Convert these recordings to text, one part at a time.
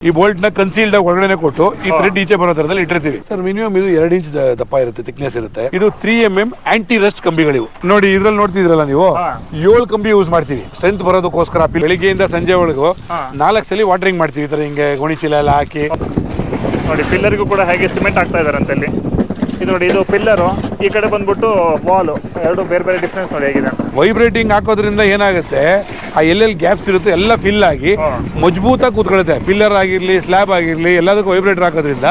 ಈ ಬೋಲ್ಟ್ ನ ಕನ್ಸೀಲ್ಡ್ ಒಳಗಡೆ ಕೊಟ್ಟು ಈ ಥ್ರೆಡ್ ಈಚೆ ಬರೋ ತರದಲ್ಲಿ ಇಟ್ಟಿರ್ತೀವಿ ಸರ್. ಮಿನಿಮಮ್ ಇದು 2 ಇಂಚ್ ದಪ್ಪ ಇರುತ್ತೆ, ಥಿಕ್ನೆಸ್ ಇರುತ್ತೆ. ಇದು 3mm ಆಂಟಿ ರಸ್ಟ್ ಕಂಬಿಗಳಿವು. ನೋಡಿ ಇದ್ರಲ್ಲಿ ನೋಡ್ತಿದ್ರಲ್ಲ ನೀವು, 7 ಕಂಬಿ ಯೂಸ್ ಮಾಡ್ತೀವಿ ಸ್ಟ್ರೆಂತ್ ಬರೋದಕ್ಕೋಸ್ಕರ. ಬೆಳಿಗ್ಗೆಯಿಂದ ಸಂಜೆ ಒಳಗೂ 4 ಸಲ ವಾಟರಿಂಗ್ ಮಾಡ್ತೀವಿ ಈ ತರ ಹಿಂಗೆ ಗೋಣಿ ಚೀಲ ಎಲ್ಲ ಹಾಕಿ. ನೋಡಿ ಪಿಲ್ಲರ್ಗೂ ಕೂಡ ಹೇಗೆ ಸಿಮೆಂಟ್ ಆಗ್ತಾ ಇದಾರೆ ಅಂತ ಇಲ್ಲಿ. ಇದು ನೋಡಿ, ಇದು ಪಿಲ್ಲರು, ಈ ಕಡೆ ಬಂದ್ಬಿಟ್ಟು ವಾಲ್, ಎರಡು ಬೇರೆ ಬೇರೆ ಡಿಫ್ರೆನ್ಸ್ ನೋಡಿ ಹೇಗಿದೆ. ವೈಬ್ರೇಟಿಂಗ್ ಹಾಕೋದ್ರಿಂದ ಏನಾಗುತ್ತೆ, ಆ ಎಲ್ಲೆಲ್ಲಿ ಗ್ಯಾಪ್ಸ್ ಇರುತ್ತೆ ಎಲ್ಲ ಫಿಲ್ ಆಗಿ ಮಜಬೂತಾಗಿ ಕೂತ್ಕೊಳ್ಳುತ್ತೆ. ಪಿಲ್ಲರ್ ಆಗಿರ್ಲಿ, ಸ್ಲ್ಯಾಬ್ ಆಗಿರ್ಲಿ, ಎಲ್ಲದಕ್ಕೂ ವೈಬ್ರೇಟರ್ ಹಾಕೋದ್ರಿಂದ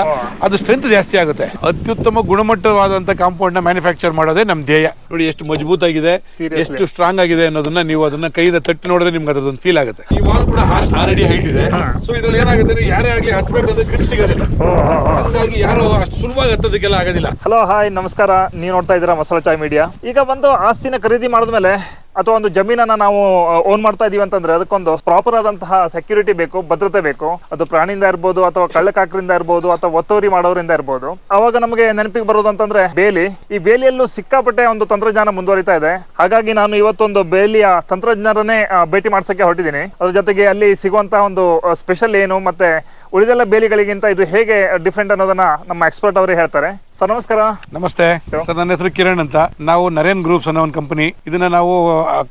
ಅದು ಸ್ಟ್ರೆಂತ್ ಜಾಸ್ತಿ ಆಗುತ್ತೆ. ಅತ್ಯುತ್ತಮ ಗುಣಮಟ್ಟವಾದಂತ ಕಾಂಪೌಂಡ್ ನ ಮ್ಯಾನುಫ್ಯಾಕ್ಚರ್ ಮಾಡೋದೇ ನಮ್ ಧ್ಯೇಯ. ನೋಡಿ ಎಷ್ಟು ಮಜಬೂತ್ ಆಗಿದೆ, ಎಷ್ಟು ಸ್ಟ್ರಾಂಗ್ ಆಗಿದೆ ಅನ್ನೋದನ್ನ ನೀವು ಅದನ್ನ ಕೈಯಿಂದ ತಟ್ಟಿ ನೋಡಿದ್ರೆ ನಿಮ್ಗೆ ಅದೊಂದು ಫೀಲ್ ಆಗುತ್ತೆ. ಈ ವಾಲ್ ಕೂಡ ಆಲ್ರೆಡಿ ಹೈಟ್ ಇದೆ. ಸೊ ಇದ್ರಲ್ಲಿ ಏನಾಗುತ್ತೆ, ಯಾರೇ ಆಗ್ಲಿ ಹತ್ಬೇಕಂದ್ರೆ ಗ್ರಿಪ್ ಸಿಗೋದಿಲ್ಲ, ಹಾಗಾಗಿ ಯಾರು ಅಷ್ಟು ಸುಲಭವಾಗಿ ಹತ್ತೋದಕ್ಕೆಲ್ಲ ಆಗೋದಿಲ್ಲ. ಹಲೋ, ಹಾಯ್, ನಮಸ್ಕಾರ. ನೀವು ನೋಡ್ತಾ ಇದ್ದೀರಾ ಮಸಾಲಾ ಚಾಯ್ ಮೀಡಿಯಾ. ಈಗ ಒಂದು ಆಸ್ತಿನ ಖರೀದಿ ಮಾಡಿದ್ಮೇಲೆ ಅಥವಾ ಒಂದು ಜಮೀನನ್ನ ನಾವು ಓನ್ ಮಾಡ್ತಾ ಇದೀವಿ ಅಂತಂದ್ರೆ ಅದಕ್ಕೊಂದು ಪ್ರಾಪರ್ ಆದಂತಹ ಸೆಕ್ಯೂರಿಟಿ ಬೇಕು, ಭದ್ರತೆ ಬೇಕು. ಅದು ಪ್ರಾಣಿಯಿಂದ ಇರ್ಬೋದು, ಅಥವಾ ಕಳ್ಳಕಾಕರಿಂದ ಇರ್ಬೋದು, ಅಥವಾ ಒತ್ತುವರಿ ಮಾಡೋರಿಂದ ಇರ್ಬೋದು. ಅವಾಗ ನಮಗೆ ನೆನಪಿಗೆ ಬರೋದು ಅಂತಂದ್ರೆ ಬೇಲಿ. ಈ ಬೇಲಿಯಲ್ಲೂ ಸಿಕ್ಕಾಪಟ್ಟೆ ಒಂದು ತಂತ್ರಜ್ಞಾನ ಮುಂದುವರಿತಾ ಇದೆ. ಹಾಗಾಗಿ ನಾನು ಇವತ್ತೊಂದು ಬೇಲಿಯ ತಂತ್ರಜ್ಞರನ್ನೇ ಭೇಟಿ ಮಾಡ್ಸಕ್ಕೆ ಹೊರಟಿದ್ದೀನಿ. ಅದ್ರ ಜೊತೆಗೆ ಅಲ್ಲಿ ಸಿಗುವಂತಹ ಒಂದು ಸ್ಪೆಷಲ್ ಏನು, ಮತ್ತೆ ಉಳಿದೆಲ್ಲ ಬೇಲಿಗಳಿಗಿಂತ ಇದು ಹೇಗೆ ಡಿಫ್ರೆಂಟ್ ಅನ್ನೋದನ್ನ ನಮ್ಮ ಎಕ್ಸ್ಪರ್ಟ್ ಅವರೇ ಹೇಳ್ತಾರೆ. ಸರ್ ನಮಸ್ಕಾರ. ನಮಸ್ತೆ ಸರ್, ನನ್ನ ಹೆಸರು ಕಿರಣ್ ಅಂತ. ನಾವು ನರೇನ್ ಗ್ರೂಪ್ಸ್ ಅನ್ನೋ ಒಂದು ಕಂಪನಿ. ಇದನ್ನ ನಾವು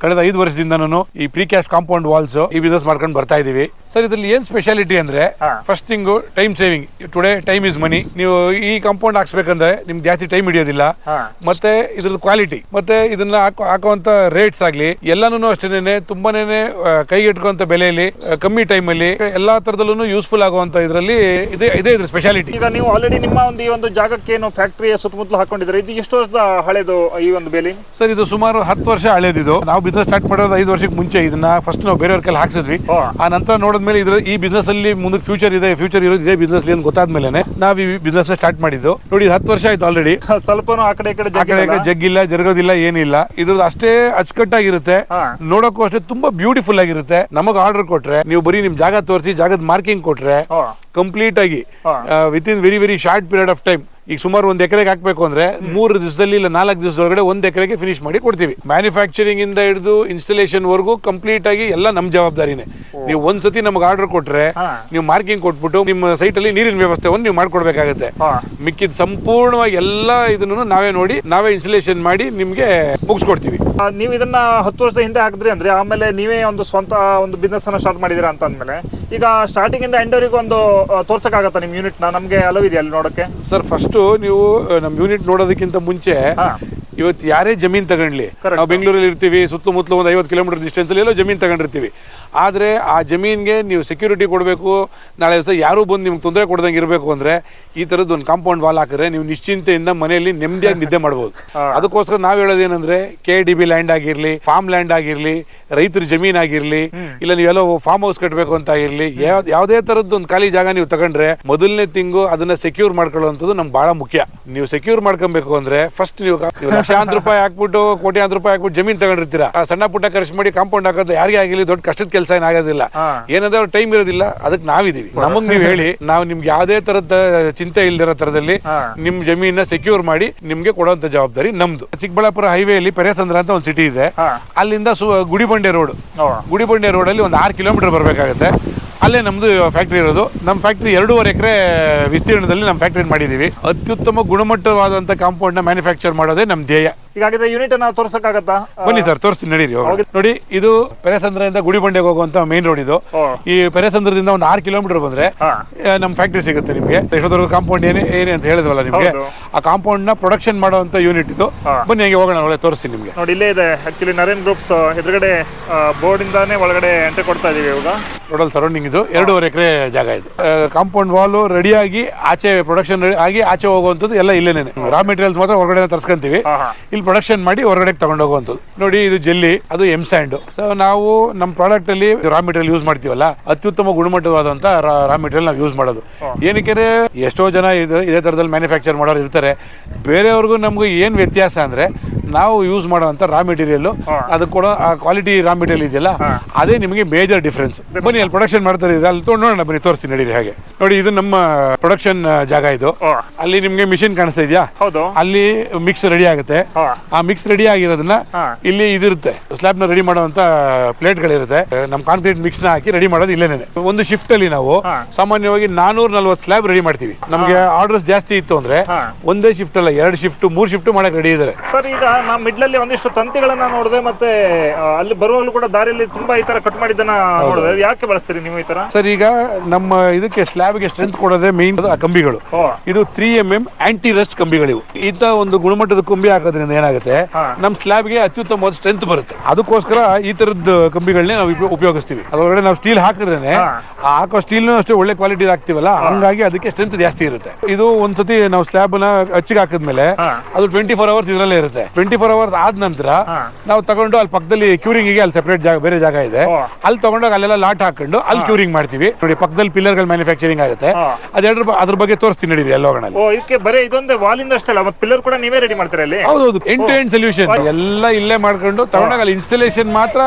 ಕಳೆದ 5 ವರ್ಷದಿಂದ ಈ ಪ್ರೀಕ್ಯಾಸ್ಟ್ ಕಾಂಪೌಂಡ್ ವಾಲ್ಸ್ ಈ ಬಿಸ್ನೆಸ್ ಮಾಡ್ಕೊಂಡು ಬರ್ತಾ ಇದೀವಿ. ಸರ್ ಇದ್ರಲ್ಲಿ ಏನ್ ಸ್ಪೆಷಾಲಿಟಿ ಅಂದ್ರೆ, first thing time saving. Today time is money. ನೀವು ಈ ಕಾಂಪೌಂಡ್ ಹಾಕ್ಸ್ಬೇಕಂದ್ರೆ ನಿಮ್ಗೆ ಜಾಸ್ತಿ ಟೈಮ್ ಹಿಡಿಯೋದಿಲ್ಲ. ಮತ್ತೆ ಇದ್ರದ್ದು ಕ್ವಾಲಿಟಿ, ಮತ್ತೆ ಇದನ್ನ ಹಾಕುವಂತ ರೇಟ್ಸ್ ಆಗ್ಲಿ ಎಲ್ಲಾನು ಅಷ್ಟೇನೆ ತುಂಬಾನೇ ಕೈಗೆಟ್ಕೊಂತ ಬೆಲೆಯಲ್ಲಿ, ಕಮ್ಮಿ ಟೈಮ್ ಅಲ್ಲಿ, ಎಲ್ಲಾ ತರದಲ್ಲೂ ಯೂಸ್ಫುಲ್ ಆಗುವಂತ ಇದರಲ್ಲಿ ಇದೆ ಇದ್ರ ಸ್ಪೆಷಾಲಿಟಿ. ಈಗ ನೀವು ಆಲ್ರೆಡಿ ನಿಮ್ಮ ಈ ಒಂದು ಜಾಗಕ್ಕೆ ಏನು ಫ್ಯಾಕ್ಟರಿಯ ಸುತ್ತಮುತ್ತಲು ಹಾಕೊಂಡಿದ್ರೆ, ಇದು ಎಷ್ಟು ವರ್ಷದ ಹಳೆದು ಈ ಒಂದು ಬೇಲಿ? ಸರ್ ಇದು ಸುಮಾರು 10 ವರ್ಷ ಹಳೇದಿದು. ನಾವು ಬಿಸ್ನೆಸ್ ಸ್ಟಾರ್ಟ್ ಮಾಡೋದು 5 ವರ್ಷಕ್ಕೆ ಮುಂಚೆ ಇದನ್ನ ಫಸ್ಟ್ ನಾವು ಬೇರೆಯವ್ರ ಕೈಲಿ ಹಾಕ್ಸಿದ್ವಿ. ಆ ನಂತರ ನೋಡಿದ್ಮೇಲೆ ಈ ಬಿಸ್ನೆಸ್ ಅಲ್ಲಿ ಮುಂದೆ ಫ್ಯೂಚರ್ ಇರೋದು ಇದೇ ಬಿಸ್ನೆಸ್ ಅಂತ ಗೊತ್ತಾದ್ಮೇಲೆ ನಾವು ಈ ಬಿಸ್ನೆಸ್ ನ ಸ್ಟಾರ್ಟ್ ಮಾಡಿದ್ದು. ನೋಡಿ 10 ವರ್ಷ ಆಯ್ತು ಆಲ್ರೆಡಿ. ಸ್ವಲ್ಪ ಆ ಕಡೆ ಜಗ್ಗಿಲ್ಲ, ಜರುಗೋದಿಲ್ಲ, ಏನಿಲ್ಲ. ಇದ್ರದ್ದು ಅಷ್ಟೇ ಅಚ್ಚುಕಟ್ಟಾಗಿರುತ್ತೆ, ನೋಡೋಕ್ಕೂ ಅಷ್ಟೇ ತುಂಬಾ ಬ್ಯೂಟಿಫುಲ್ ಆಗಿರುತ್ತೆ. ನಮಗ್ ಆರ್ಡರ್ ಕೊಟ್ರೆ, ನೀವು ಬರೀ ನಿಮ್ ಜಾಗ ತೋರಿಸಿ ಜಾಗದ ಮಾರ್ಕಿಂಗ್ ಕೊಟ್ರೆ ಕಂಪ್ಲೀಟ್ ಆಗಿ with in very short period of time, ಈಗ ಸುಮಾರು 1 ಎಕರೆಗೆ ಹಾಕ್ಬೇಕು ಅಂದ್ರೆ 3 ದಿವಸದಲ್ಲಿ ಇಲ್ಲ 4 ದಿವಸದೊಳಗಡೆ 1 ಎಕರೆಗೆ ಫಿನಿಶ್ ಮಾಡಿ ಕೊಡ್ತೀವಿ. ಮ್ಯಾನುಫ್ಯಾಕ್ಚರಿಂಗ್ ಇಂದ ಹಿಡಿದು ಇನ್ಸ್ಟಾಲೇಷನ್ ವರ್ಗೂ ಕಂಪ್ಲೀಟ್ ಆಗಿ ಎಲ್ಲ ನಮ್ ಜವಾಬ್ದಾರಿನೇ. ನೀವು ಒಂದ್ಸತಿ ನಮ್ಗೆ ಆರ್ಡರ್ ಕೊಟ್ರೆ, ನೀವು ಮಾರ್ಕಿಂಗ್ ಕೊಟ್ಬಿಟ್ಟು ನಿಮ್ಮ ಸೈಟ್ ಅಲ್ಲಿ ನೀರಿನ ವ್ಯವಸ್ಥೆಯನ್ನು ನೀವು ಮಾಡ್ಕೊಡ್ಬೇಕಾಗತ್ತೆ. ಮಿಕ್ಕಿದ ಸಂಪೂರ್ಣವಾಗಿ ಎಲ್ಲ ಇದನ್ನು ನಾವೇ ನೋಡಿ, ನಾವೇ ಇನ್ಸ್ಟಾಲೇಷನ್ ಮಾಡಿ ನಿಮ್ಗೆ ಮುಗಿಸ್ಕೊಡ್ತೀವಿ. ನೀವು ಇದನ್ನ 10 ವರ್ಷದ ಹಿಂದೆ ಹಾಕಿದ್ರಿ ಅಂದ್ರೆ, ಆಮೇಲೆ ನೀವೇ ಒಂದು ಸ್ವಂತ ಒಂದು ಬಿಸ್ನೆಸ್ ಅನ್ನ ಸ್ಟಾರ್ಟ್ ಮಾಡಿದಿರಾ ಅಂತ ಅಂದ್ಮೇಲೆ, ಈಗ ಸ್ಟಾರ್ಟಿಂಗ್ ಇಂದ ಎಂಡ್ ವರೆಗೂ ಒಂದು ತೋರ್ಸಕ್ಕಾಗತ್ತಾ ನಿಮ್ ಯೂನಿಟ್ ನ? ನಮ್ಗೆ ಅಲೋ ಇದೆಯಾ ಅಲ್ಲಿ ನೋಡಕ್ಕೆ? ಸರ್ ಫಸ್ಟ್ ನೀವು ನಮ್ ಯೂನಿಟ್ ನೋಡೋದಕ್ಕಿಂತ ಮುಂಚೆ, ಇವತ್ತು ಯಾರೇ ಜಮೀನ್ ತಗೊಂಡ್ಲಿ, ನಾವು ಬೆಂಗಳೂರಲ್ಲಿ ಇರ್ತೀವಿ, ಸುತ್ತಮುತ್ತಲು ಒಂದು 50 ಕಿಲೋಮೀಟರ್ ಡಿಸ್ಟೆನ್ಸ್ ಅಲ್ಲಿ ಎಲ್ಲೋ ಜಮೀನ್ ತಗೊಂಡಿರ್ತೀವಿ. ಆದರೆ ಆ ಜಮೀನ್ಗೆ ನೀವು ಸೆಕ್ಯೂರಿಟಿ ಕೊಡಬೇಕು, ನಾಳೆ ದಿವಸ ಯಾರು ಬಂದು ನಿಮ್ಗೆ ತೊಂದರೆ ಕೊಡ್ದಂಗೆ ಇರಬೇಕು ಅಂದ್ರೆ ಈ ಥರದ್ದು ಒಂದು ಕಾಂಪೌಂಡ್ ವಾಲ್ ಹಾಕಿದ್ರೆ ನೀವು ನಿಶ್ಚಿಂತೆಯಿಂದ ಮನೆಯಲ್ಲಿ ನೆಮ್ಮದಿಯಾಗಿ ನಿದ್ದೆ ಮಾಡ್ಬೋದು. ಅದಕ್ಕೋಸ್ಕರ ನಾವು ಹೇಳೋದೇನಂದ್ರೆ, KDB ಲ್ಯಾಂಡ್ ಆಗಿರ್ಲಿ, ಫಾರ್ಮ್ ಲ್ಯಾಂಡ್ ಆಗಿರ್ಲಿ, ರೈತರ ಜಮೀನ್ ಆಗಿರ್ಲಿ, ಇಲ್ಲ ನೀವೆಲ್ಲ ಫಾರ್ಮ್ ಹೌಸ್ ಕಟ್ಟಬೇಕು ಅಂತ ಆಗಿರ್ಲಿ, ಯಾವುದೇ ತರದ್ದು ಒಂದು ಖಾಲಿ ಜಾಗ ನೀವು ತಗೊಂಡ್ರೆ ಮೊದಲನೇ ತಿಂಗು ಅದನ್ನ ಸೆಕ್ಯೂರ್ ಮಾಡ್ಕೊಳ್ಳುವಂಥದ್ದು ನಮ್ಗೆ ಬಹಳ ಮುಖ್ಯ. ನೀವು ಸೆಕ್ಯೂರ್ ಮಾಡ್ಕೊಬೇಕು ಅಂದ್ರೆ ಫಸ್ಟ್ ನೀವು ಲಕ್ಷಾಂತರ ರೂಪಾಯಿ ಹಾಕ್ಬಿಟ್ಟು, ಕೋಟ್ಯಾಂತರ ರೂಪಾಯಿ ಹಾಕ್ಬಿಟ್ಟು ಜಮೀನ್ ತಗೊಂಡಿರ್ತೀರಾ. ಸಣ್ಣ ಪುಟ್ಟ ಖರ್ಚು ಮಾಡಿ ಕಾಂಪೌಂಡ್ ಹಾಕೋದು ಯಾರಿಗೆ ಆಗಿರ್ಲಿ ದೊಡ್ಡ ಕಷ್ಟದ ಕೆಲಸ ಏನಾಗೋದಿಲ್ಲ. ಏನಂದ್ರೆ ಅವ್ರ ಟೈಮ್ ಇರೋದಿಲ್ಲ, ಅದಕ್ಕೆ ನಾವಿದೀವಿ. ನಮಗ್ ನೀವು ಹೇಳಿ, ನಾವು ನಿಮ್ಗೆ ಯಾವುದೇ ತರದ ಚಿಂತೆ ಇಲ್ದಿರೋ ತರದಲ್ಲಿ ನಿಮ್ ಜಮೀನ ಸೆಕ್ಯೂರ್ ಮಾಡಿ ನಿಮ್ಗೆ ಕೊಡುವಂತ ಜವಾಬ್ದಾರಿ ನಮ್ದು. ಚಿಕ್ಕಬಳ್ಳಾಪುರ ಹೈವೇಲಿ ಪೆರೇಸಂದ್ರ ಅಂತ ಒಂದು ಸಿಟಿ ಇದೆ. ಅಲ್ಲಿಂದ ಗುಡಿಬಂಡೆ ರೋಡ್ ಅಲ್ಲಿ ಒಂದು 6 ಕಿಲೋಮೀಟರ್ ಬರ್ಬೇಕಾಗತ್ತೆ. ಅಲ್ಲೇ ನಮ್ದು ಫ್ಯಾಕ್ಟ್ರಿ ಇರೋದು. ನಮ್ಮ ಫ್ಯಾಕ್ಟ್ರಿ 2.5 ಎಕರೆ ವಿಸ್ತೀರ್ಣದಲ್ಲಿ ನಮ್ಮ ಫ್ಯಾಕ್ಟ್ರಿ ಮಾಡಿದೀವಿ. ಅತ್ಯುತ್ತಮ ಗುಣಮಟ್ಟವಾದಂತ ಕಾಂಪೌಂಡ್ ನ ಮ್ಯಾನುಫ್ಯಾಕ್ಚರ್ ಮಾಡೋದೇ ನಮ್ ಧ್ಯೇಯ. ಈಗಾಗಲೇ ಯೂನಿಟ್ ಅನ್ನ ತೋರ್ಸಕ್ಕಾಗತ್ತಾ? ಬನ್ನಿ ಸರ್, ತೋರಿಸ್ತೀನಿ, ನಡೀರಿ. ನೋಡಿ ಇದು ಪೆರೇಸಂದ್ರದಿಂದ ಗುಡಿಬಂಡೆಗೆ ಹೋಗುವಂತ ಮೇನ್ ರೋಡ್ ಇದು. ಈ ಪೆರೇಸಂದ್ರದಿಂದ ಒಂದು 6 ಕಿಲೋಮೀಟರ್ ಬಂದ್ರೆ ನಮ್ ಫ್ಯಾಕ್ಟ್ರಿ ಸಿಗುತ್ತೆ ನಿಮ್ಗೆ. ಯಶೋಧರ್ಗ ಕಾಂಪೌಂಡ್ ಏನೇ ಅಂತ ಹೇಳಿದ್ವಲ್ಲ ನಿಮ್ಗೆ, ಆ ಕಾಂಪೌಂಡ್ ನ ಪ್ರೊಡಕ್ಷನ್ ಮಾಡುವಂತ ಯೂನಿಟ್ ಇದು. ಬನ್ನಿ ಹಂಗೆ ಹೋಗೋಣ, ಒಳ್ಳೆ ತೋರಿಸ್ತೀನಿ ನಿಮ್ಗೆ. ನೋಡಿ ಇಲ್ಲೇ ಇದೆ ಆಕ್ಚುಲಿ ನರೇನ್ ಗ್ರೂಪ್ಸ್ ಎದುರುಗಡೆ ಬೋರ್ಡ್ ಇಂದಾನೆ ಒಳಗಡೆ ಎಂಟ್ರಿ ಕೊಡ್ತಾ ಇದೀವಿ ಇವಾಗ. ಟೋಟಲ್ ಸರೌಂಡಿಂಗ್ ಇದು 2.5 ಎಕರೆ ಜಾಗ ಇದು. ಕಾಂಪೌಂಡ್ ವಾಲ್ ರೆಡಿಯಾಗಿ ಆಚೆ ಪ್ರೊಡಕ್ಷನ್ ಆಗಿ ಆಚೆ ಹೋಗುವಂಥದ್ದು ಎಲ್ಲ ಇಲ್ಲೇನೆ. ರಾ ಮೆಟೀರಿಯಲ್ಸ್ ಮಾತ್ರ ಹೊರಗಡೆ ತರ್ಸ್ಕೊಂತೀವಿ, ಇಲ್ಲಿ ಪ್ರೊಡಕ್ಷನ್ ಮಾಡಿ ಹೊರಗಡೆ ತಗೊಂಡು ಹೋಗುವಂಥದ್ದು. ನೋಡಿ ಇದು ಜೆಲ್ಲಿ, ಅದು ಎಮ್ ಸ್ಯಾಂಡ್. ಸೊ ನಾವು ನಮ್ಮ ಪ್ರಾಡಕ್ಟ್ ಅಲ್ಲಿ ರಾ ಮೆಟೀರಿಯಲ್ ಯೂಸ್ ಮಾಡ್ತೀವಲ್ಲ, ಅತ್ಯುತ್ತಮ ಗುಣಮಟ್ಟವಾದಂತ ರಾ ಮೆಟೀರಿಯಲ್ ನಾವು ಯೂಸ್ ಮಾಡೋದು. ಏನಕ್ಕೆ, ಎಷ್ಟೋ ಜನ ಇದೇ ತರದಲ್ಲಿ ಮ್ಯಾನುಫ್ಯಾಕ್ಚರ್ ಮಾಡೋರು ಇರ್ತಾರೆ. ಬೇರೆಯವ್ರಿಗೂ ನಮ್ಗೂ ಏನ್ ವ್ಯತ್ಯಾಸ ಅಂದ್ರೆ, ನಾವು ಯೂಸ್ ಮಾಡುವಂತ ರಾ ಮೆಟೀರಿಯಲ್, ಅದಕ್ಕೆ ಕೊಡೋ ಆ ಕ್ವಾಲಿಟಿ ರಾ ಮೆಟೀರಿಯಲ್ ಇದೆಯಲ್ಲ, ಅದೇ ನಿಮಗೆ ಮೇಜರ್ ಡಿಫ್ರೆನ್ಸ್. ಬನ್ನಿ ಅಲ್ಲಿ ಪ್ರೊಡಕ್ಷನ್ ಮಾಡ್ತಾರೆ, ಅಲ್ಲಿ ನೋಡೋಣ, ಬನ್ನಿ ತೋರಿಸ್ತೀನಿ, ನಡೀರಿ. ಹಾಗೆ ನೋಡಿ ಇದು ನಮ್ಮ ಪ್ರೊಡಕ್ಷನ್ ಜಾಗ ಇದು. ಅಲ್ಲಿ ನಿಮ್ಗೆ ಮಿಷಿನ್ ಕಾಣಿಸ್ತಾ ಇದೆಯಾ? ಹೌದು. ಅಲ್ಲಿ ಮಿಕ್ಸ್ ರೆಡಿ ಆಗುತ್ತೆ. ಆ ಮಿಕ್ಸ್ ರೆಡಿ ಆಗಿರೋದನ್ನ ಇಲ್ಲಿ ಇದಿರುತ್ತೆ, ಸ್ಲಾಬ್ ನ ರೆಡಿ ಮಾಡುವಂತ ಪ್ಲೇಟ್ ಗಳಿರುತ್ತೆ. ನಮ್ ಕಾಂಕ್ರೀಟ್ ಮಿಕ್ಸ್ ನ ಹಾಕಿ ರೆಡಿ ಮಾಡೋದು ಇಲ್ಲೇನೆ. ಒಂದು ಶಿಫ್ಟ್ ಅಲ್ಲಿ ನಾವು ಸಾಮಾನ್ಯವಾಗಿ 440 ಸ್ಲಾಬ್ ರೆಡಿ ಮಾಡ್ತೀವಿ. ನಮ್ಗೆ ಆರ್ಡರ್ಸ್ ಜಾಸ್ತಿ ಇತ್ತು ಅಂದ್ರೆ ಒಂದೇ ಶಿಫ್ಟ್ ಅಲ್ಲ, 2 ಶಿಫ್ಟ್ 3 ಶಿಫ್ಟ್ ಮಾಡಕ್ ರೆಡಿ ಇದ್ದಾರೆ ಸರ್. ಈಗ ನಾವು ಮಿಡ್ಲಲ್ಲಿ ಒಂದಿಷ್ಟು ತಂತಿಗಳನ್ನ ನೋಡಿದೆ, ಮತ್ತೆ ಅಲ್ಲಿ ಬರುವಾಗಲೂ ಕೂಡ ದಾರಿಯಲ್ಲಿ ತುಂಬಾ ಈ ತರ ಕಟ್ ಮಾಡಿದ್ದನ್ನ ನೋಡಿದೆ. ಯಾಕೆ ಬಳಸ್ತೀರಿ ನೀವು ಈ ತರ? ಸರ್, ಈಗ ನಮ್ಮ ಇದಕ್ಕೆ ಸ್ಲಾಬ್ ಗೆ ಸ್ಟ್ರೆಂತ್ ಕೊಡೋದೇ ಮೇನ್ ಕಂಬಿಗಳು. ಇದು 3mm ಆಂಟಿ ರಸ್ಟ್ ಕಂಬಿಗಳಿವು. ಇಂತ ಒಂದು ಗುಣಮಟ್ಟದ ಕಂಬಿ ಹಾಕೋದ್ರಿಂದ ಏನಾಗುತ್ತೆ, ನಮ್ ಸ್ಲಾಬ್ ಗೆ ಅತ್ಯುತ್ತಮವಾದ ಸ್ಟ್ರೆಂತ್ ಬರುತ್ತೆ. ಅದಕ್ಕೋಸ್ಕರ ಈ ತರದ ಕಂಬಿಗಳನ್ನೇ ನಾವು ಉಪಯೋಗಿಸ್ತೀವಿ. ಅದರೊಳಗಡೆ ನಾವು ಸ್ಟೀಲ್ ಹಾಕಿದ್ರೇನೆ ಹಾಕೋ ಸ್ಟೀಲ್ ಅಷ್ಟೇ ಒಳ್ಳೆ ಕ್ವಾಲಿಟಿ ಹಾಕ್ತಿವಲ್ಲ, ಹಂಗಾಗಿ ಅದಕ್ಕೆ ಸ್ಟ್ರೆಂತ್ ಜಾಸ್ತಿ ಇರುತ್ತೆ. ಇದು ಒಂದ್ಸತಿ ನಾವು ಸ್ಲಾಬ್ ನ ಹಚ್ಚಿಗೆ ಹಾಕಿದ್ಮೇಲೆ ಅದು 24 ಅವರ್ಸ್ ಇದರಲ್ಲೇ ಇರುತ್ತೆ. 24 ಅವರ್ಸ್ ಆದ ನಂತರ ನಾವು ತಗೊಂಡು ಅಲ್ಲಿ ಪಕ್ಕದಲ್ಲಿ ಕ್ಯೂರಿಂಗ್ ಗೆ ಅಲ್ಲಿ ಸೆಪರೇಟ್ ಜಾಗ, ಬೇರೆ ಜಾಗ ಇದೆ, ಅಲ್ಲಿ ತಗೊಂಡೋಗಿ ಅಲ್ಲೆಲ್ಲ ಲಾಟ್ ಹಾಕೊಂಡು ಅಲ್ಲಿ ಕ್ಯೂರಿಂಗ್ ಮಾಡ್ತೀವಿ. ನೋಡಿ, ಪಕ್ಕದಲ್ಲಿ ಪಿಲ್ಲರ್ ಗಳು ಮ್ಯಾನುಫ್ಯಾಕ್ಚರಿಂಗ್ ಆಗುತ್ತೆ. ಅದ್ರ ಬಗ್ಗೆ ತೋರಿಸ್ತೀನಿ ನಡೀರಿ ಎಲ್ಲ ಹೋಗೋಣ. ಇದಕ್ಕೆ ಬರೀ ಇದೊಂದೇ ವಾಲಿಂದ ಅಷ್ಟೇ ಅಲ್ಲ, ಮತ್ತೆ ಪಿಲ್ಲರ್ ಕೂಡ ನೀವೇ ರೆಡಿ ಮಾಡ್ತೀರಾ ಅಲ್ಲಿ? ಹೌದು, ಎಂಡ್ ಟು ಎಂಡ್ ಸೊಲ್ಯೂಷನ್ ಎಲ್ಲ ಇಲ್ಲೇ ಮಾಡ್ಕೊಂಡು ತಗೊಂಡಾಗ ಅಲ್ಲಿ ಇನ್ಸ್ಟಾಲೇಷನ್ ಮಾತ್ರ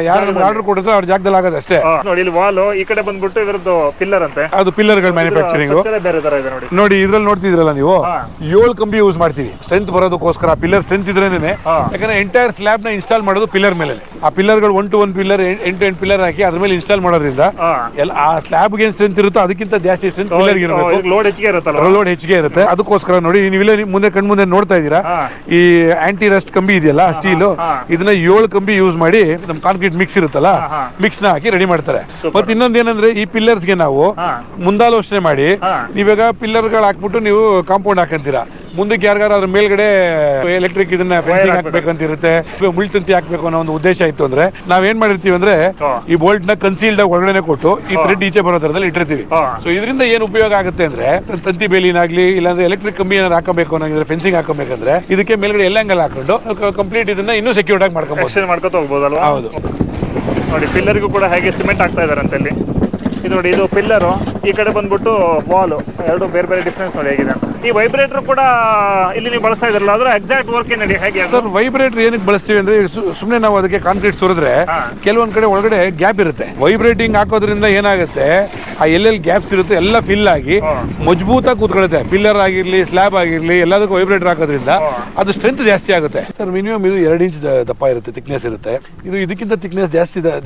ಯಾರು ಆರ್ಡರ್ ಕೊಟ್ಟಿದ್ರೆ ಅವ್ರ ಜಾಗದಲ್ಲಿ ಆಗೋದು ಅಷ್ಟೇ. ನೋಡಿ, ಇಲ್ಲಿ ವಾಲ್ ಈ ಕಡೆ ಬಂದ್ಬಿಟ್ಟು ಇದ್ರದ್ದು ಪಿಲ್ಲರ್ ಅಂತೆ, ಅದು ಪಿಲ್ಲರ್ ಗಳ ಮ್ಯಾನುಫ್ಯಾಕ್ಚರಿಂಗ್. ಬೇರೆ ತರ ಇದೆ ನೋಡಿ. ನೋಡಿ, ಇದ್ರಲ್ಲಿ ನೋಡ್ತಿದ್ರಲ್ಲ ನೀವು, 7 ಕಂಬಿ ಯೂಸ್ ಮಾಡ್ತೀವಿ ಸ್ಟ್ರೆಂತ್ ಬರೋದಕ್ಕೋಸ್ಕರ. ಪಿಲ್ಲರ್ ಸ್ಟ್ರೆಂತ್ ಇದ್ರೇನೆ, ಯಾಕಂದ್ರೆ ಎಂಟೈರ್ ಸ್ಲಾಬ್ ನ ಇನ್ಸ್ಟಾಲ್ ಮಾಡೋದು ಪಿಲ್ಲರ್ ಮೇಲೆ. ಆ ಪಿಲ್ಲರ್ ಗಳು 1 to 1 ಪಿಲ್ಲರ್, 8 to 8 ಪಿಲ್ಲರ್ ಹಾಕಿ ಅದ್ರ ಮೇಲೆ ಇನ್ಸ್ಟಾಲ್ ಮಾಡೋದ್ರಿಂದ ಆ ಸ್ಲಾಬ್ ಏನ್ ಸ್ಟ್ರೆಂತ್ ಇರುತ್ತೋ ಅದಕ್ಕಿಂತ ಜಾಸ್ತಿ ಸ್ಟ್ರೆಂತ್ ಪಿಲ್ಲರ್ ಇರಬೇಕು. ಲೋಡ್ ಹೆಚ್ಚಿಗೆ ಇರುತ್ತಲ್ಲ, ಲೋಡ್ ಹೆಚ್ಚಿಗೆ ಇರುತ್ತೆ. ಅದಕ್ಕೋಸ್ಕರ ನೋಡಿ, ನೀವಿಲ್ಲ ಮುಂದೆ ಕಣ್ಮುಂದೆ ನೋಡ್ತಾ ಇದ್ದೀರಾ, ಈ ಆಂಟಿ ರಸ್ಟ್ ಕಂಬಿ ಇದೆಯಲ್ಲ ಸ್ಟೀಲ್, ಇದನ್ನ 7 ಕಂಬಿ ಯೂಸ್ ಮಾಡಿ ನಮ್ ಕಾಂಕ್ರೀಟ್ ಮಿಕ್ಸ್ ಇರುತ್ತಲ್ಲ, ಮಿಕ್ಸ್ ನ ಹಾಕಿ ರೆಡಿ ಮಾಡ್ತಾರೆ. ಮತ್ತೆ ಇನ್ನೊಂದ್ ಏನಂದ್ರೆ, ಈ ಪಿಲ್ಲರ್ಸ್ ಗೆ ನಾವು ಮುಂದಾಲೋಚನೆ ಮಾಡಿ, ನೀವಾಗ ಪಿಲ್ಲರ್ ಗಳು ಹಾಕ್ಬಿಟ್ಟು ನೀವು ಕಾಂಪೌಂಡ್ ಹಾಕಂತೀರಾ, ಮುಂದಕ್ಕೆ ಯಾರಿಗಾರ ಅದ್ರ ಮೇಲ್ಗಡೆ ಎಲೆಕ್ಟ್ರಿಕ್ ಇದನ್ನ ಫೆನ್ಸಿಂಗ್ ಹಾಕ್ಬೇಕಂತ ಇರುತ್ತೆ, ಮುಳ್ತಂತಿ ಹಾಕ್ಬೇಕು ಅನ್ನೋ ಒಂದು ಉದ್ದೇಶ ಇತ್ತು ಅಂದ್ರೆ ನಾವೇನ್ ಮಾಡಿರ್ತೀವಿ ಅಂದ್ರೆ, ಈ ಬೋಲ್ಟ್ ನ ಕನ್ಸೀಲ್ಡ್ ಒಳಗಡೆ ಕೊಟ್ಟು ಈ ಥ್ರೆಡ್ ಈಚೆ ಬರೋ ತರದಲ್ಲಿ ಇಟ್ಟಿರ್ತೀವಿ. ಸೊ ಇದರಿಂದ ಏನ್ ಉಪಯೋಗ ಆಗುತ್ತೆ ಅಂದ್ರೆ, ತಂತಿ ಬೇಲಿನಾಗ್ಲಿ ಇಲ್ಲಾಂದ್ರೆ ಎಲೆಕ್ಟ್ರಿಕ್ ಕಂಬಿ ಏನಾದ್ರು ಹಾಕಬೇಕು ಅನ್ನೋಂಗಿದ್ರೆ, ಫೆನ್ಸಿಂಗ್ ಹಾಕಬೇಕಂದ್ರೆ ಇದಕ್ಕೆ ಮೇಲ್ಗಡೆ ಎಲ್ಲ ಆಂಗಲ್ ಹಾಕೊಂಡು ಕಂಪ್ಲೀಟ್ ಇದನ್ನ ಇನ್ನೂ ಸೆಕ್ಯೂರ್ಡ್ ಆಗಿ ಮಾಡ್ಕೊತ ಹೋಗ್ಬೋದಲ್ವಾ? ಹೌದು. ನೋಡಿ, ಪಿಲ್ಲರ್ಗೂ ಕೂಡ ಹೇಗೆ ಸಿಮೆಂಟ್ ಹಾಕ್ತಾ ಇದಾರೆ ಅಂತ ಇಲ್ಲಿ. ಇದು ನೋಡಿ, ಇದು ಪಿಲ್ಲರು, ಈ ಕಡೆ ಬಂದ್ಬಿಟ್ಟು ವಾಲು, ಎರಡು ಬೇರೆ ಬೇರೆ ಡಿಫ್ರೆನ್ಸ್ ನೋಡಿ ಹೇಗಿದೆ. ಈ ವೈಬ್ರೇಟರ್ ಕೂಡ ಇಲ್ಲಿ ನೀವು ಬಳಸ್ತಾ ಇದ್ರಲ್ಲ, ಅದ್ರ ಎಕ್ಸಾಕ್ಟ್ ವರ್ಕ್ ಏನಿದೆ ಹೇಗೆ? ಸರ್, ವೈಬ್ರೇಟರ್ ಏನಕ್ಕೆ ಬಳಸ್ತೀವಿ ಅಂದ್ರೆ, ಸುಮ್ಮನೆ ನಾವು ಅದಕ್ಕೆ ಕಾಂಕ್ರೀಟ್ ಸುರಿದ್ರೆ ಕೆಲವೊಂದ್ ಕಡೆ ಒಳಗಡೆ ಗ್ಯಾಪ್ ಇರುತ್ತೆ. ವೈಬ್ರೇಟಿಂಗ್ ಹಾಕೋದ್ರಿಂದ ಏನಾಗುತ್ತೆ, ಆ ಎಲ್ಲೆಲ್ಲಿ ಗ್ಯಾಪ್ಸ್ ಇರುತ್ತೆ ಎಲ್ಲ ಫಿಲ್ ಆಗಿ ಮಜಬೂತಾಗಿ ಕೂತ್ಕೊಳ್ಳುತ್ತೆ. ಪಿಲ್ಲರ್ ಆಗಿರ್ಲಿ, ಸ್ಲಾಬ್ ಆಗಿರ್ಲಿ, ಎಲ್ಲದಕ್ಕೂ ವೈಬ್ರೇಟರ್ ಹಾಕೋದ್ರಿಂದ ಅದು ಸ್ಟ್ರೆಂತ್ ಜಾಸ್ತಿ ಆಗುತ್ತೆ. ಸರ್, ಮಿನಿಮಮ್ ಇದು 2 ಇಂಚ್ ದಪ್ಪ ಇರುತ್ತೆ, ಥಿಕ್ನೆಸ್ ಇರುತ್ತೆ. ಇದು ಇದಕ್ಕಿಂತ ಥಿಕ್ನೆಸ್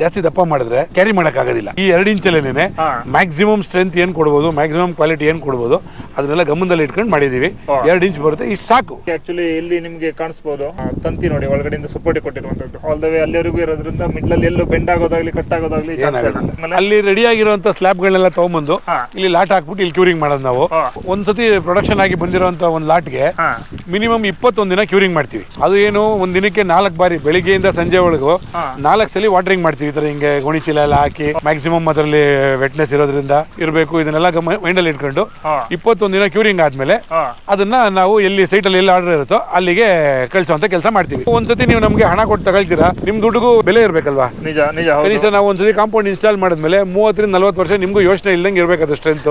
ಜಾಸ್ತಿ ದಪ್ಪ ಮಾಡಿದ್ರೆ ಕ್ಯಾರಿ ಮಾಡಕ್ ಆಗೋದಿಲ್ಲ. ಈ 2 ಇಂಚಲ್ಲೇನೆ ಮ್ಯಾಕ್ಸಿಮಮ್ ಸ್ಟ್ರೆಂತ್ ಏನ್ ಕೊಡ್ಬೋದು, ಮ್ಯಾಕ್ಸಿಮಮ್ ಕ್ವಾಲಿಟಿ ಏನ್ ಕೊಡ್ಬೋದು ಅದನ್ನೆಲ್ಲ ಗಮನದಲ್ಲಿ ಇಟ್ಕೊಂಡು ಮಾಡಿದೀವಿ. 2 ಇಂಚ್ ಬರುತ್ತೆ, ಇಷ್ಟು ಸಾಕು. ಆಕ್ಚುಲಿ ಇಲ್ಲಿ ನಿಮ್ಗೆ ಕಾಣಿಸಬಹುದು ತಂತಿ ನೋಡಿ, ಒಳಗಡೆಯಿಂದ ಸಪೋರ್ಟ್ ಕೊಟ್ಟಿರುವಂತದ್ದು ಆಲ್ ದ ವೇ ಅಲ್ಲಿವರೆಗೂ ಇರೋದ್ರಿಂದ ಮಿಡ್ಲಲ್ಲಿ ಎಲ್ಲೂ ಬೆಂಡ್ ಆಗೋದಾಗ್ಲಿ, ಕಟ್ ಆಗೋದಾಗ್ಲಿ ಅಲ್ಲಿ ರೆಡಿ ಆಗಿರುವಂತ ಸ್ಲಾಬ್ ಗಳನ್ನೆಲ್ಲ ತಗೊಂಡ್ಬಂದು ಇಲ್ಲಿ ಲಾಟ್ ಹಾಕ್ಬಿಟ್ಟು ಇಲ್ಲಿ ಕ್ಯೂರಿಂಗ್ ಮಾಡೋದು ನಾವು. ಒಂದ್ಸತಿ ಪ್ರೊಡಕ್ಷನ್ ಆಗಿ ಬಂದಿರುವಂತ ಒಂದ್ ಲಾಟ್ಗೆ ಮಿನಿಮಮ್ 21 ದಿನ ಕ್ಯೂರಿಂಗ್ ಮಾಡ್ತೀವಿ. ಅದು ಏನು, ಒಂದ್ ದಿನಕ್ಕೆ 4 ಬಾರಿ ಬೆಳಿಗ್ಗೆಯಿಂದ ಸಂಜೆ ಒಳಗೂ 4 ಸಲ ವಾಟರಿಂಗ್ ಮಾಡ್ತೀವಿ. ಈ ತರ ಹಿಂಗೆ ಗೋಣಿ ಚೀಲ ಎಲ್ಲ ಹಾಕಿ ಮ್ಯಾಕ್ಸಿಮಮ್ ಅದರಲ್ಲಿ ವೆಟ್ನೆಸ್ ಇರೋದ್ರಿಂದ ಇರಬೇಕು. ಇದನ್ನೆಲ್ಲ ಮೈಂಡಲ್ಲಿ ಇಟ್ಕೊಂಡು 21 ದಿನ ಕ್ಯೂರಿಂಗ್ ಆದ್ಮೇಲೆ ಅದನ್ನ ನಾವು ಎಲ್ಲಿ ಸೈಟ್ ಅಲ್ಲಿ ಎಲ್ಲಿ ಆರ್ಡರ್ ಇರುತ್ತೋ ಅಲ್ಲಿಗೆ ಕಳ್ಸುವಂತ ಕೆಲಸ ಮಾಡ್ತೀವಿ. ಒಂದ್ಸತಿ ನೀವು ನಮ್ಗೆ ಹಣ ಕೊಟ್ಟು ತಗೊಳ್ತೀರಾ, ನಿಮ್ ದುಡ್ಡುಗೂ ಬೆಲೆ ಇರ್ಬೇಕಲ್ವಾ? ನಿಜ ನಿಜ. ಕನಿಷ್ಠ ನಾವು ಒಂದ್ಸತಿ ಕಾಂಪೌಂಡ್ ಇನ್ಸ್ಟಾಲ್ ಮಾಡಿದ್ಮೇಲೆ 30 ರಿಂದ 40 ವರ್ಷ ನಿಮ್ಗೂ ಯೋಚನೆ ಇಲ್ದಂಗೆ ಇರ್ಬೇಕು ಸ್ಟ್ರೆಂತ್.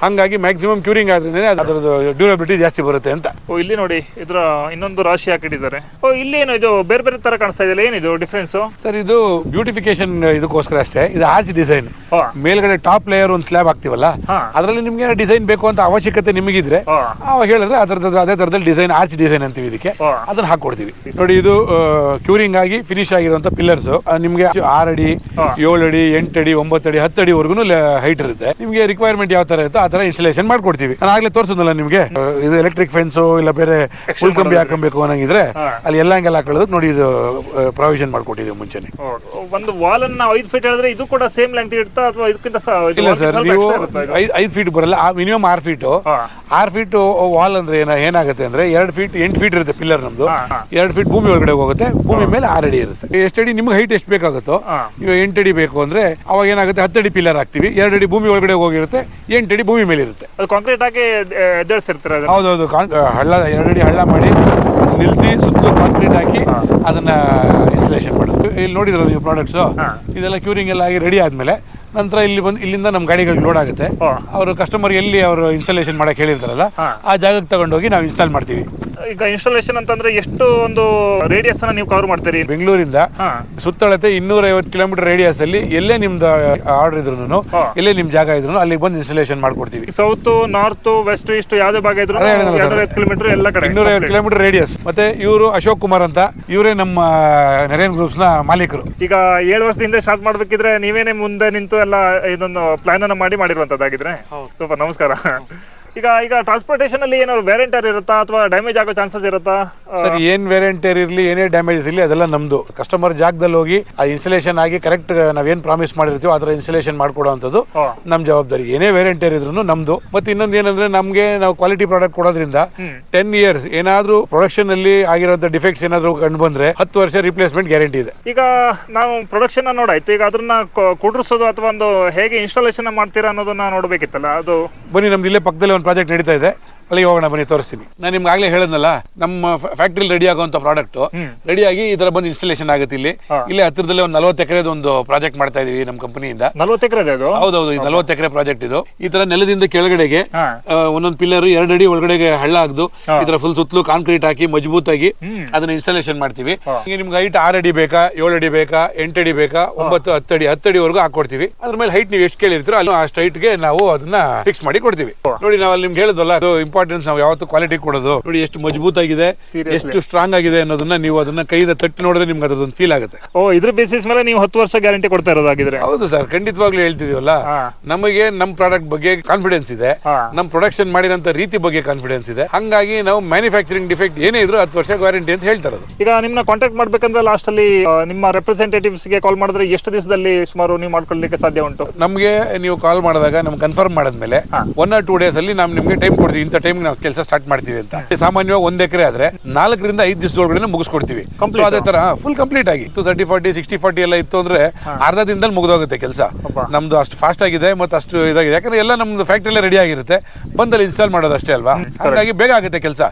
ಹಂಗಾಗಿ ಮ್ಯಾಕ್ಸಿಮಮ್ ಕ್ಯೂರಿಂಗ್ ಆದ್ರೆ ಅದ್ರದ್ದು ಡ್ಯೂರಬಿಲಿಟಿ ಜಾಸ್ತಿ ಬರುತ್ತೆ ಅಂತ. ಇಲ್ಲಿ ನೋಡಿ, ಇದ್ರ ಇನ್ನೊಂದು ರಾಶಿ ಹಾಕಿಟ್ಟಿದ್ದಾರೆ. ಇಲ್ಲಿ ಏನು ಇದು ಬೇರೆ ಬೇರೆ ತರ ಕಾಣಿಸ್ತಾ ಇದೆ, ಏನಿದು ಡಿಫ್ರೆನ್ಸ್? ಸರ್, ಇದು ಬ್ಯೂಟಿಫಿಕೇಶನ್ ಇದಕ್ಕೋಸ್ಕರ ಅಷ್ಟೇ. ಇದು ಆರ್ಚ್ ಡಿಸೈನ್. ಮೇಲ್ಗಡೆ ಟಾಪ್ ಲೇಯರ್ ಒಂದು ಸ್ಲಾಬ್ ಹಾಕ್ತಿವಲ್ಲ, ಅದರಲ್ಲಿ ನಿಮ್ಗೆ ಡಿಸೈನ್ ಬೇಕು ಅಂತ ಅವಶ್ಯಕತೆ ನಿಮಗಿದ್ರೆ ಅವಾಗ ಹೇಳಿದ್ರೆ ಅದೇ ತರದಲ್ಲಿ ಡಿಸೈನ್, ಆರ್ಚ್ ಡಿಸೈನ್ ಅಂತೀವಿ ಇದಕ್ಕೆ, ಅದನ್ನ ಹಾಕೊಡ್ತೀವಿ. ನೋಡಿ, ಇದು ಕ್ಯೂರಿಂಗ್ ಆಗಿ ಫಿನಿಶ್ ಆಗಿರುವಂತ ಪಿಲ್ಲರ್ಸ್ ನಿಮ್ಗೆ 6 ಅಡಿ, 7 ಅಡಿ, 8 ಅಡಿ, 9 ಅಡಿ, 10 ಅಡಿವರೆಗೂ ಹೈಟ್ ಇರುತ್ತೆ. ನಿಮ್ಗೆ ರಿಕ್ವೈರ್ಮೆಂಟ್ ಯಾವ ತರ ಇರುತ್ತೋ ಆ ತರ ಇನ್ಸ್ಟಾಲೇಷನ್ ಮಾಡ್ಕೊಡ್ತೀವಿ. ನಾನು ಆಗ್ಲೇ ತೋರಿಸಿದ್ನಲ್ಲ ನಿಮ್ಗೆ, ಇದು ಎಲೆಕ್ಟ್ರಿಕ್ ಫೆನ್ಸ್ ಇಲ್ಲ ಬೇರೆ ಫುಲ್ ಕಂಬಿ ಹಾಕಬೇಕು ಅನ್ನಂಗಿದ್ರೆ ಅಲ್ಲಿ ಎಲ್ಲ ಹಂಗೆಲ್ಲ ಹಾಕೊಳ್ಳೋದಕ್ಕೆ ನೋಡಿ ಇದು ಪ್ರಾವಿಷನ್ ಮಾಡ್ಕೊಟ್ಟಿದ್ದೀವಿ ಮುಂಚೆನೆ. ಒಂದು ವಾಲ್ ಅನ್ನ 5 ಫೀಟ್ ಹೇಳಿದ್ರೆ ಇದು ಕೂಡ ಸೇಮ್ ಲೆಂತ್ ಇರುತ್ತಾ ಅಥವಾ ಇದಕ್ಕಿಂತ? ಇಲ್ಲ ಸರ್, ನೀವು 5 ಫೀಟ್ ಬರಲ್ಲ, ಮಿನಿಮಮ್ 6 ಫೀಟ್. 6 ಫೀಟ್ ವಾಲ್ ಅಂದ್ರೆ ಏನಾಗುತ್ತೆ ಅಂದ್ರೆ 2 ಫೀಟ್ 8 ಫೀಟ್ ಇರುತ್ತೆ ಪಿಲ್ಲರ್ ನಮ್ದು. 2 ಫೀಟ್ ಭೂಮಿ ಒಳಗಡೆ ಹೋಗುತ್ತೆ, ಭೂಮಿ ಮೇಲೆ 6 ಅಡಿ ಇರುತ್ತೆ. ಎಷ್ಟು ಅಡಿ ನಿಮ್ಗೆ ಹೈಟ್ ಎಷ್ಟು ಬೇಕಾಗುತ್ತೋ, ಈಗ 8 ಅಡಿ ಬೇಕು ಅಂದ್ರೆ ಅವಾಗ ಏನಾಗುತ್ತೆ 10 ಅಡಿ ಪಿಲ್ಲರ್ ಹಾಕ್ತಿವಿ, 2 ಅಡಿ ಭೂಮಿ ಒಳಗಡೆ ಹೋಗಿರುತ್ತೆ, 8 ಅಡಿ ಭೂಮಿ ಮೇಲೆ ಇರುತ್ತೆ. ಅದು ಕಾಂಕ್ರೀಟ್ ಹಾಕಿ ಎದ್ದೇಳಿಸಿರ್ತಾರೆ. ಹೌದೌದು, ಹಳ್ಳ 2 ಅಡಿ ಹಳ್ಳ ಮಾಡಿ ನಿಲ್ಸಿ ಸುತ್ತಲೂ ಕಾಂಕ್ರೀಟ್ ಹಾಕಿ ಅದನ್ನ ಇನ್ಸ್ಟಾಲೇಷನ್ ಮಾಡೋದು. ಇಲ್ಲಿ ನೋಡಿದ್ರಲ್ಲ ನೀವು ಪ್ರಾಡಕ್ಟ್ಸ್, ಇದೆಲ್ಲ ಕ್ಯೂರಿಂಗ್ ಎಲ್ಲ ಆಗಿ ರೆಡಿ ಆದ್ಮೇಲೆ ನಂತರ ಇಲ್ಲಿ ಬಂದು ಇಲ್ಲಿಂದ ನಮ್ಮ ಗಾಡಿಗಳಿಗೆ ಲೋಡ್ ಆಗುತ್ತೆ. ಅವರು ಕಸ್ಟಮರ್ ಎಲ್ಲಿ ಅವರು ಇನ್ಸ್ಟಾಲೇಷನ್ ಮಾಡಕ್ಕೆ ಹೇಳಿರ್ತಾರಲ್ಲ ಆ ಜಾಗಕ್ಕೆ ತಗೊಂಡೋಗಿ ನಾವು ಇನ್ಸ್ಟಾಲ್ ಮಾಡ್ತೀವಿ. ಈಗ ಇನ್ಸ್ಟಾಲೇಷನ್ ಅಂತಂದ್ರೆ ಎಷ್ಟು ಒಂದು ರೇಡಿಯಸ್ ಅನ್ನ ನೀವು ಕವರ್ ಮಾಡ್ತೀರಿ? ಬೆಂಗಳೂರಿಂದ ಸುತ್ತಳತೆ 250 ಕಿಲೋಮೀಟರ್ ರೇಡಿಯಸ್ ಅಲ್ಲಿ ಎಲ್ಲೇ ನಿಮ್ದು ಆರ್ಡರ್ ಇದ್ರು, ಎಲ್ಲೇ ನಿಮ್ ಜಾಗ ಇದ್ರು ಅಲ್ಲಿಗೆ ಬಂದು ಇನ್ಸ್ಟಾಲೇಷನ್ ಮಾಡ್ಕೊಡ್ತೀವಿ. ಸೌತ್, ನಾರ್ತ್, ವೆಸ್ಟ್, ಈಸ್ಟ್ ಯಾವ್ದೇ ಭಾಗ ಇದ್ರು 250 ಕಿಲೋಮೀಟರ್ ಎಲ್ಲ ಕಡೆ 250 ಕಿಲೋಮೀಟರ್ ರೇಡಿಯಸ್. ಮತ್ತೆ ಇವರು ಅಶೋಕ್ ಕುಮಾರ್ ಅಂತ, ಇವರೇ ನಮ್ಮ ನರೇನ್ ಗ್ರೂಪ್ಸ್ ನ ಮಾಲೀಕರು. ಈಗ 7 ವರ್ಷದಿಂದ ಸ್ಟಾರ್ಟ್ ಮಾಡ್ಬೇಕಿದ್ರೆ ನೀವೇನೆ ಮುಂದೆ ನಿಂತು ಎಲ್ಲ ಇದೊಂದು ಪ್ಲಾನ್ ಅನ್ನ ಮಾಡಿರುವಂತದ್ದಾಗಿದ್ರೆ ಸೂಪರ್. ನಮಸ್ಕಾರ. ಈಗ ಟ್ರಾನ್ಸ್ಪೋರ್ಟೇಷನ್ ಅಲ್ಲಿ ಏನಾದ್ರು ವೇರಿಯಂಟರ್ ಇರುತ್ತಾ ಅಥವಾ ಡ್ಯಾಮೇಜ್ ಆಗೋ ಚಾನ್ಸಸ್ ಇರುತ್ತಾ? ಸರ್, ಏನ್ ವೇರಿಯಂಟರ್ ಇರ್ಲಿ, ಏನೇ ಡ್ಯಾಮೇಜಸ್ ಇರಲಿ, ಅದೆಲ್ಲ ನಮ್ದು. ಕಸ್ಟಮರ್ ಜಾಗದಲ್ಲಿ ಹೋಗಿ ಆ ಇನ್ಸ್ಟಾಲೇಷನ್ ಆಗಿ ಕರೆಕ್ಟ್ ನಾವೇನ್ ಪ್ರಾಮಿಸ್ ಮಾಡಿರ್ತೀವೋ ಅದರ ಇನ್ಸ್ಟಾಲೇಷನ್ ಮಾಡ್ಕೊಡುವಂಥದ್ದು ನಮ್ ಜವಾಬ್ದಾರಿ. ಏನೇ ವೇರಿಯಂಟರ್ ಇದ್ರು ನಮ್ದು. ಮತ್ತೆ ಇನ್ನೊಂದು ಏನಂದ್ರೆ, ನಮ್ಗೆ ನಾವು ಕ್ವಾಲಿಟಿ ಪ್ರಾಡಕ್ಟ್ ಕೊಡೋದ್ರಿಂದ 10 years ಏನಾದ್ರೂ ಪ್ರೊಡಕ್ಷನ್ ಅಲ್ಲಿ ಆಗಿರುವಂತ ಡಿಫೆಕ್ಟ್ಸ್ ಏನಾದ್ರು ಕಂಡು ಬಂದ್ರೆ 10 ವರ್ಷ ರಿಪ್ಲೇಸ್ಮೆಂಟ್ ಗ್ಯಾರಂಟಿ ಇದೆ. ಈಗ ನಾವು ಪ್ರೊಡಕ್ಷನ್ ನೋಡಾಯ್ತು, ಈಗ ಅದನ್ನ ಕುಡ್ರಿಸೋದು ಅಥವಾ ಒಂದು ಹೇಗೆ ಇನ್ಸ್ಟಾಲೇಷನ್ ಮಾಡ್ತೀರಾ ಅನ್ನೋದನ್ನ ನೋಡ್ಬೇಕಿತ್ತಲ್ಲ. ಅದು ಬನ್ನಿ, ನಮ್ದು ಇಲ್ಲೇ ಪಕ್ಕದಲ್ಲಿ ಒಂದು ಪ್ರಾಜೆಕ್ಟ್ ನಡೀತಾ ಇದೆ, ಅಲ್ಲಿಗೆ ಹೋಗೋಣ ಬನ್ನಿ, ತೋರಿಸ್ತೀನಿ. ನಾನು ನಿಮ್ಗೆ ಆಗ್ಲೇ ಹೇಳದ್ನಲ್ಲ, ನಮ್ಮ ಫ್ಯಾಕ್ಟ್ರಿಲಿ ರೆಡಿ ಆಗುವಂತ ಪ್ರಾಡಕ್ಟ್ ರೆಡಿಯಾಗಿ ಈ ತರ ಬಂದು ಇನ್ಸ್ಟಾಲೇಷನ್ ಆಗುತ್ತೆ. ಇಲ್ಲಿ ಹತ್ತಿರದಲ್ಲಿ ಒಂದು 40 ಎಕರೆದು ಒಂದು ಪ್ರಾಜೆಕ್ಟ್ ಮಾಡ್ತಾ ಇದೀವಿ ನಮ್ಮ ಕಂಪನಿಯಿಂದ. 40 ಎಕರೆ? ಹೌದೌದು, 40 ಎಕರೆ ಪ್ರಾಜೆಕ್ಟ್ ಇದು. ಈ ತರ ನೆಲದಿಂದ ಕೆಳಗಡೆಗೆ ಒಂದೊಂದು ಪಿಲ್ಲರ್ 2 ಅಡಿ ಒಳಗಡೆಗೆ ಹಳ್ಳ ಆಗ್ದು ಈ ತರ ಫುಲ್ ಸುತ್ತಲೂ ಕಾಂಕ್ರೀಟ್ ಹಾಕಿ ಮಜಬೂತಾಗಿ ಅದನ್ನ ಇನ್ಸ್ಟಾಲೇಷನ್ ಮಾಡ್ತೀವಿ. ನಿಮ್ಗೆ ಹೈಟ್ 6 ಅಡಿ ಬೇಕಾ, 7 ಅಡಿ ಬೇಕಾ, 8 ಅಡಿ ಬೇಕಾ, 9, 10 ಅಡಿವರೆಗೂ ಹಾಕೊಡ್ತೀವಿ. ಅದ್ರ ಮೇಲೆ ಹೈಟ್ ನೀವು ಎಷ್ಟು ಕೇಳಿರ್ತೀರೋ ಅಲ್ಲಿ ಅಷ್ಟು ಹೈಟ್ಗೆ ನಾವು ಅದನ್ನ ಫಿಕ್ಸ್ ಮಾಡಿ ಕೊಡ್ತೀವಿ. ನೋಡಿ, ನಾವು ನಿಮ್ಗೆ ಹೇಳಿದ್ವಲ್ಲ, ಅದು ಇಂಪಾರ್ಟೆನ್ಸ್. ನಾವು ಯಾವತ್ತು ಕ್ವಾಲಿಟಿ ಕೊಡೋದು. ನೋಡಿ ಎಷ್ಟು ಮಜಬೂತ್ ಆಗಿದೆ, ಎಷ್ಟು ಸ್ಟ್ರಾಂಗ್ ಆಗಿದೆ ಅನ್ನೋದನ್ನ ನೀವು ಅದನ್ನ ಕೈದ ತಟ್ಟಿ ನೋಡಿದ್ರೆ ನಿಮ್ಗೆ ಅದೊಂದು ಫೀಲ್ ಆಗುತ್ತೆ. ಇದ್ರ ಬೇಸಿಸ್ ಮೇಲೆ ನೀವು 10 ವರ್ಷ ಗ್ಯಾರಂಟಿ ಕೊಡ್ತಾ ಇರೋದಾಗಿದ್ರೆ? ಹೌದು ಸರ್, ಖಂಡಿತವಾಗ್ಲೂ ಹೇಳ್ತಿದೀವಲ್ಲ. ನಮಗೆ ನಮ್ಮ ಪ್ರಾಡಕ್ಟ್ ಬಗ್ಗೆ ಕಾನ್ಫಿಡೆನ್ಸ್ ಇದೆ, ನಮ್ಮ ಪ್ರೊಡಕ್ಷನ್ ಮಾಡಿರೋಂತ ರೀತಿ ಬಗ್ಗೆ ಕಾನ್ಫಿಡೆನ್ಸ್ ಇದೆ. ಹಂಗಾಗಿ ನಾವು ಮ್ಯಾನುಫ್ಯಾಕ್ಚರಿಂಗ್ ಡಿಫೆಕ್ಟ್ ಏನೇ ಇದ್ರು 10 ವರ್ಷ ಗ್ಯಾರಂಟಿ ಅಂತ ಹೇಳ್ತಾ ಇರೋದು. ಈಗ ನಿಮ್ನ ಕಾಂಟ್ಯಾಕ್ಟ್ ಮಾಡ್ಬೇಕಂದ್ರೆ ಲಾಸ್ಟ್ ಅಲ್ಲಿ ನಿಮ್ಮ ರೆಪ್ರೆಸೆಂಟೇಟಿವ್ಸ್ ಗೆ ಕಾಲ್ ಮಾಡಿದ್ರೆ ಎಷ್ಟು ದಿವಸದಲ್ಲಿ ಸುಮಾರು ನೀವು ಮಾಡ್ಕೊಳ್ಳಿಕ್ಕೆ ಸಾಧ್ಯ ಉಂಟು? ನಮಗೆ ನೀವು ಕಾಲ್ ಮಾಡಿದಾಗ ನಮ್ಗೆ ಕನ್ಫರ್ಮ್ ಮಾಡಿದ್ಮೇಲೆ 1 or 2 days ಅಲ್ಲಿ ನಾವು ನಿಮ್ಗೆ ಟೈಮ್ ಕೊಡ್ತೀವಿ. ಇಂಥ ಟೈಮ್ ನಾವು ಕೆಲಸ ಸ್ಟಾರ್ಟ್ ಮಾಡ್ತೀವಿ ಅಂತ. ಸಾಮಾನ್ಯವಾಗಿ 1 ಎಕರೆ ಆದ್ರೆ 4 ರಿಂದ 5 ದಿವಸದೊಳಗಡೆ ಮುಗಿಸ್ಕೊಡ್ತೀವಿ. ಅದೇ ತರ ಫುಲ್ ಕಂಪ್ಲೀಟ್ ಆಗಿ 30-40 60-40 ಎಲ್ಲ ಇತ್ತು ಅಂದ್ರೆ ಅರ್ಧ ದಿನದಲ್ಲಿ ಮುಗಿದೋಗುತ್ತೆ ಕೆಲಸ. ನಮ್ದು ಅಷ್ಟು ಫಾಸ್ಟ್ ಆಗಿದೆ ಮತ್ತೆ ಅಷ್ಟು ಇದಾಗಿದೆ. ಯಾಕಂದ್ರೆ ಎಲ್ಲ ನಮ್ದು ಫ್ಯಾಕ್ಟ್ರಿ ರೆಡಿ ಆಗಿರುತ್ತೆ, ಬಂದಲ್ಲಿ ಇನ್ಸ್ಟಾಲ್ ಮಾಡೋದು ಅಷ್ಟೇ ಅಲ್ವಾ. ಹಾಗಾಗಿ ಬೇಗ ಆಗುತ್ತೆ ಕೆಲಸ.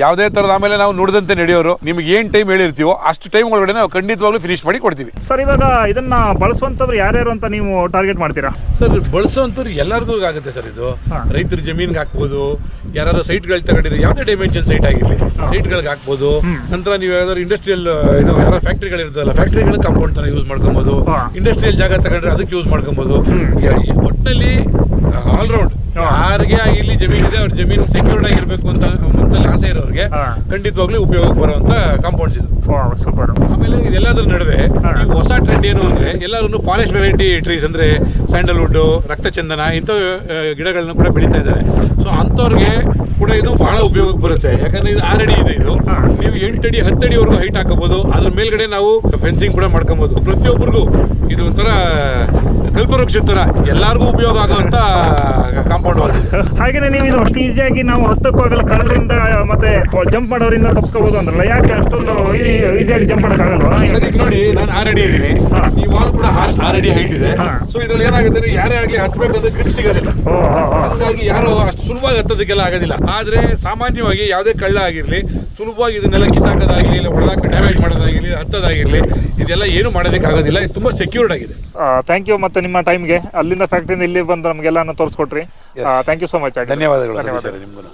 ಯಾವುದೇ ತರದ ಆಮೇಲೆ ನಾವು ನುಡಿದಂತೆ ನಡೆಯೋರು, ನಿಮ್ಗೆ ಏನ್ ಟೈಮ್ ಹೇಳಿರ್ತೀವೋ ಅಷ್ಟು ಟೈಮ್ ಒಳಗಡೆ ನಾವು ಖಂಡಿತವಾಗ್ಲೂ ಫಿನಿಶ್ ಮಾಡಿ ಕೊಡ್ತೀವಿ. ಸರ್, ಇವಾಗ ಇದನ್ನ ಬಳಸುವಂತವ್ರು ಯಾರ್ಯಾರು ಅಂತ ನೀವು ಟಾರ್ಗೆಟ್ ಮಾಡ್ತೀರಾ? ಸರ್, ಬಳಸುವಂತವ್ರು ಎಲ್ಲರಿಗೂ ಆಗುತ್ತೆ ಸರ್. ಇದು ರೈತರ ಜಮೀನ್ಗೆ ಹಾಕ್ಬೋದು, ಯಾರು ಸೈಟ್ಗಳು ತಗೊಂಡಿರೋ ಯಾವುದೇ ಡೈಮೆನ್ಷನ್ ಸೈಟ್ ಆಗಿರ್ಲಿ ಸೈಟ್ಗಳಿಗೆ ಹಾಕ್ಬೋದು. ನಂತರ ನೀವು ಯಾವ್ದಾದ್ರು ಇಂಡಸ್ಟ್ರಿಯಲ್ ಇದು ಯಾರು ಫ್ಯಾಕ್ಟ್ರಿಗಳು ಇರ್ತದಲ್ಲ, ಫ್ಯಾಕ್ಟ್ರಿಗಳು ಕಾಂಪೌಂಡ್ ತರ ಯೂಸ್ ಮಾಡ್ಕೊಬಹುದು. ಇಂಡಸ್ಟ್ರಿಯಲ್ ಜಾಗ ತಗೊಂಡ್ರೆ ಅದಕ್ಕೆ ಯೂಸ್ ಮಾಡ್ಕೊಬಹುದು. ಒಟ್ಟಿನಲ್ಲಿ ಆಲ್ರೌಂಡ್ ಯಾರಿಗೆ ಇಲ್ಲಿ ಜಮೀನ್ ಇದೆ, ಅವ್ರ ಜಮೀನು ಸೆಕ್ಯೂರ್ಡ್ ಆಗಿರ್ಬೇಕು ಅಂತ ಮನಸ್ಸಲ್ಲಿ ಆಸೆ ಇರೋರಿಗೆ ಖಂಡಿತವಾಗ್ಲೂ ಉಪಯೋಗಕ್ಕೆ ಬರುವಂತ ಕಾಂಪೌಂಡ್ಸ್ ಇದು. ಆಮೇಲೆ ಇದೆಲ್ಲದ್ರ ನಡುವೆ ಈಗ ಹೊಸ ಟ್ರೆಂಡ್ ಏನು ಅಂದ್ರೆ, ಎಲ್ಲರೂ ಫಾರೆಸ್ಟ್ ವೆರೈಟಿ ಟ್ರೀಸ್ ಅಂದ್ರೆ ಸ್ಯಾಂಡಲ್ವುಡ್, ರಕ್ತಚಂದನ ಇಂಥ ಗಿಡಗಳನ್ನ ಕೂಡ ಬೆಳೀತಾ ಇದ್ದಾರೆ. ಸೊ ಅಂಥವ್ರಿಗೆ ಕೂಡ ಇದು ಬಹಳ ಉಪಯೋಗಕ್ಕೆ ಬರುತ್ತೆ. ಯಾಕಂದ್ರೆ ಇದು 6 ಅಡಿ ಇದೆ. ಇದು ನೀವು 8 ಅಡಿ 10 ಅಡಿವರೆಗೂ ಹೈಟ್ ಹಾಕಬಹುದು. ಅದ್ರ ಮೇಲ್ಗಡೆ ನಾವು ಫೆನ್ಸಿಂಗ್ ಕೂಡ ಮಾಡ್ಕೊಬಹುದು. ಪ್ರತಿಯೊಬ್ಬರಿಗೂ ಇದು ಒಂಥರ ಕಲ್ಪವೃಕ್ಷ ತರ ಎಲ್ಲರಿಗೂ ಉಪಯೋಗ ಆಗುವಂತ ಕಾಂಪೌಂಡ್ ವಾಲ್. ಹಾಗೇನೆ ನೀವು ಇದು ಅಷ್ಟು ಈಸಿಯಾಗಿ ನಾವು ಹತ್ತಕ್ಕೂ ಆಗಲ್ಲ, ಕಳ್ಳರಿಂದ ಮತ್ತೆ ಜಂಪ್ ಮಾಡೋರಿಂದ ತಪ್ಪಿಸ್ಕೋಬಹುದು ಅಂದ್ರಲ್ಲ, ಯಾಕೆ ಅಷ್ಟೊಂದು ಈಸಿಯಾಗಿ ಜಂಪ್ ಮಾಡೋಕ್ಕಾಗಲ್ವಾ? ಸರ್, ಈಗ ನೋಡಿ, ನಾನು 6 ಅಡಿ ಇದ್ದೀನಿ, ಈ ವಾಲ್ ಕೂಡ 6 ಅಡಿ ಹೈಟ್ ಇದೆ. ಸೊ ಇದ್ರಲ್ಲಿ ಏನಾಗುತ್ತೆ, ಯಾರೇ ಆಗ್ಲಿ ಹತ್ಬೇಕಂದ್ರೆ ಗ್ರಿಪ್ ಸಿಗೋದಿಲ್ಲ. ಹಾಗಾಗಿ ಯಾರು ಅಷ್ಟು ಸುಲಭವಾಗಿ ಹತ್ತೋದಕ್ಕೆಲ್ಲ ಆಗೋದಿಲ್ಲ. ಆದ್ರೆ ಸಾಮಾನ್ಯವಾಗಿ ಯಾವುದೇ ಕಳ್ಳ ಆಗಿರ್ಲಿ ಸುಲಭವಾಗಿ ಇದನ್ನೆಲ್ಲ ಕಿತ್ತಾಕೋದಾಗಿರ್ಲಿ, ಇಲ್ಲ ಹೊಡೆದಾಕ ಡ್ಯಾಮೇಜ್ ಮಾಡೋದಾಗಿರ್ಲಿ, ಹತ್ತೋದಾಗಿರ್ಲಿ, ಇದೆಲ್ಲ ಏನು ಮಾಡೋದಕ್ಕೆ ಆಗೋದಿಲ್ಲ. ಇದು ತುಂಬಾ ಸೆಕ್ಯೂರ್ಡ್ ಆಗಿದೆ. Thank you. ಮತ್ತೆ ನಿಮ್ಮ ಟೈಮ್ಗೆ ಅಲ್ಲಿಂದ ಫ್ಯಾಕ್ಟ್ರಿಯಿಂದ ಇಲ್ಲಿ ಬಂದು ನಮಗೆಲ್ಲ ತೋರಿಸ್ಕೊಟ್ರಿ. Thank you so much. ಧನ್ಯವಾದಗಳು ನಿಮ್ಗೂ.